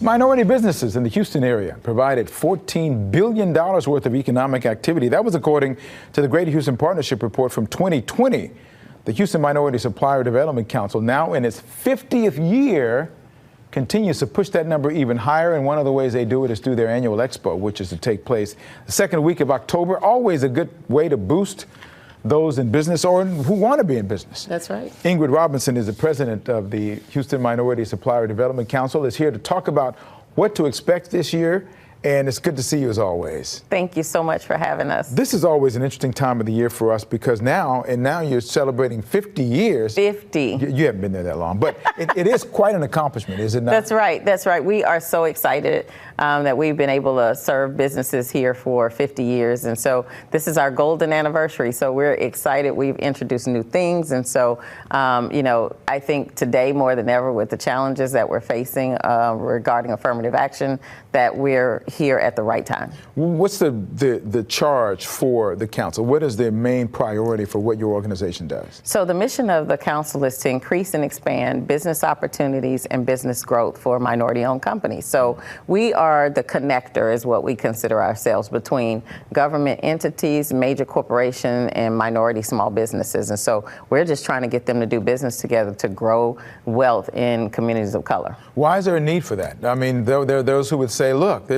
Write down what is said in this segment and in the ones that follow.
Minority businesses in the Houston area provided $14 billion worth of economic activity. That was according to the Greater Houston Partnership Report from 2020. The Houston Minority Supplier Development Council, now in its 50th year, continues to push that number even higher. And one of the ways they do it is through their annual EXPO, which is to take place the second week of October. Always a good way to boost those in business or who want to be in business. That's right. Ingrid Robinson is the president of the Houston Minority Supplier Development Council, is here to talk about what to expect this year. And it's good to see you as always. Thank you so much for having us. This is always an interesting time of the year for us because now you're celebrating 50 years. 50. You haven't been there that long, but it is quite an accomplishment, is it not? That's right. That's right. We are so excited that we've been able to serve businesses here for 50 years. And so this is our golden anniversary. So we're excited. We've introduced new things. And so, I think today more than ever with the challenges that we're facing regarding affirmative action, that we're here at the right time. What's the charge for the council? What is the main priority for what your organization does? So the mission of the council is to increase and expand business opportunities and business growth for minority-owned companies. So we are the connector, is what we consider ourselves, between government entities, major corporations, and minority small businesses. And so we're just trying to get them to do business together to grow wealth in communities of color. Why is there a need for that? I mean, there are those who would say, look,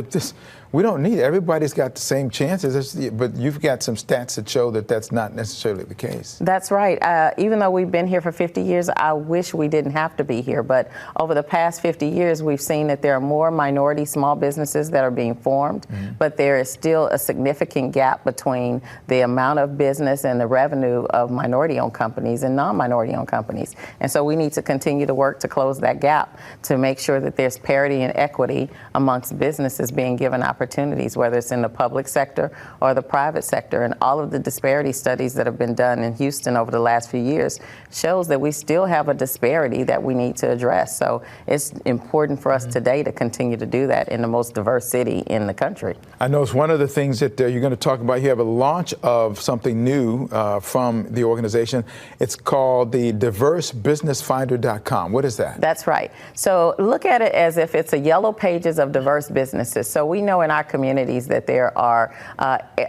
we don't need it. Everybody's got the same chances, but you've got some stats that show that that's not necessarily the case. That's right. Even though we've been here for 50 years, I wish we didn't have to be here. But over the past 50 years, we've seen that there are more minority small businesses that are being formed, but there is still a significant gap between the amount of business and the revenue of minority-owned companies and non-minority-owned companies. And so we need to continue to work to close that gap to make sure that there's parity and equity amongst businesses being given opportunities, whether it's in the public sector or the private sector. And all of the disparity studies that have been done in Houston over the last few years shows that we still have a disparity that we need to address. So it's important for us today to continue to do that in the most diverse city in the country. I know it's one of the things that you're going to talk about. You have a launch of something new from the organization. It's called the diversebusinessfinder.com. What is that? That's right. So look at it as if it's a yellow pages of diverse businesses. So we know in our communities that there are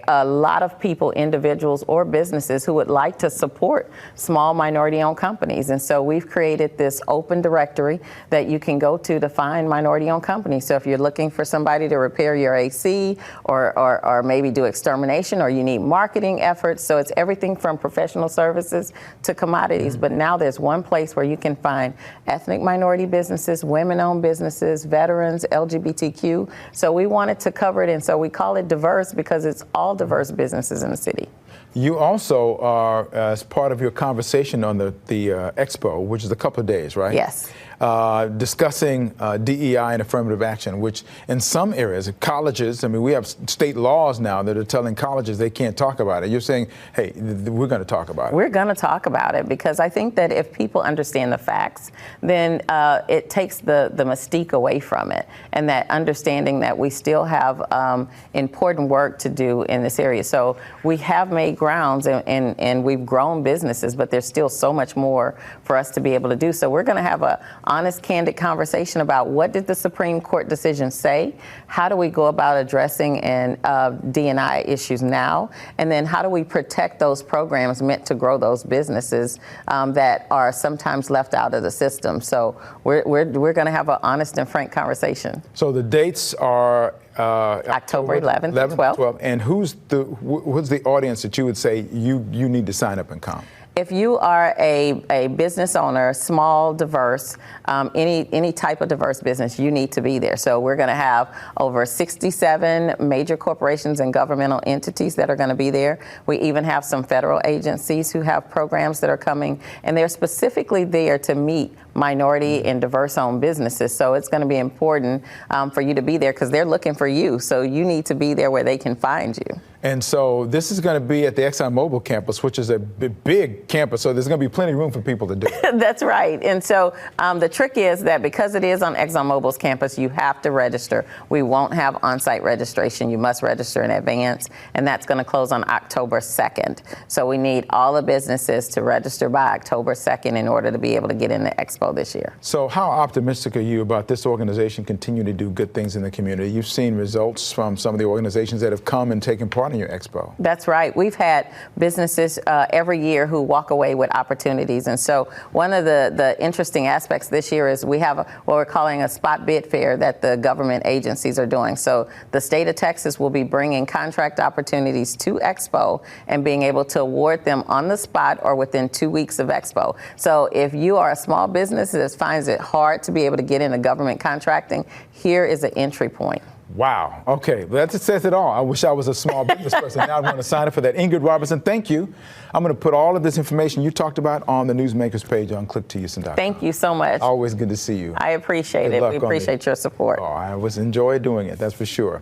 a lot of people, individuals or businesses who would like to support small minority-owned companies. And so we've created this open directory that you can go to find minority-owned companies. So if you're looking for somebody to repair your AC or maybe do extermination, or you need marketing efforts, so it's everything from professional services to commodities. But now there's one place where you can find ethnic minority businesses, women-owned businesses, veterans, LGBTQ. So we wanted to cover it, and so we call it diverse because it's all diverse businesses in the city. You also are, as part of your conversation on the EXPO, which is a couple of days, right? Yes. Discussing DEI and affirmative action, which in some areas, colleges, I mean, we have state laws now that are telling colleges they can't talk about it. You're saying, hey, we're going to talk about it. We're going to talk about it because I think that if people understand the facts, then it takes the mystique away from it, and that understanding that we still have important work to do in this area. So we have made grounds and we've grown businesses, but there's still so much more for us to be able to do. So we're going to have a honest, candid conversation about what did the Supreme Court decision say, how do we go about addressing D&I issues now, and then how do we protect those programs meant to grow those businesses that are sometimes left out of the system. So we're going to have an honest and frank conversation. So the dates are October 11th, 12th. And who's the audience that you would say you need to sign up and come? If you are a business owner, small, diverse, any type of diverse business, you need to be there. So we're going to have over 67 major corporations and governmental entities that are going to be there. We even have some federal agencies who have programs that are coming, and they're specifically there to meet minority and diverse-owned businesses. So it's going to be important for you to be there because they're looking for you. So you need to be there where they can find you. And so this is going to be at the ExxonMobil campus, which is a big campus. So there's going to be plenty of room for people to do it. That's right. And so the trick is that because it is on ExxonMobil's campus, you have to register. We won't have on-site registration. You must register in advance, and that's going to close on October 2nd. So we need all the businesses to register by October 2nd in order to be able to get in the Expo this year. So how optimistic are you about this organization continuing to do good things in the community? You've seen results from some of the organizations that have come and taken part in your Expo. That's right. We've had businesses every year who walk away with opportunities. And so one of the interesting aspects this year is we have what we're calling a spot bid fair that the government agencies are doing. So the state of Texas will be bringing contract opportunities to Expo and being able to award them on the spot or within 2 weeks of Expo. So if you are a small business that finds it hard to be able to get into government contracting, here is an entry point. Wow. Okay. That says it all. I wish I was a small business person. Now I want to sign up for that. Ingrid Robertson, thank you. I'm going to put all of this information you talked about on the Newsmakers page on clicktohouston.com. Thank you so much. Always good to see you. I appreciate it. We appreciate your support. Oh, I always enjoy doing it. That's for sure.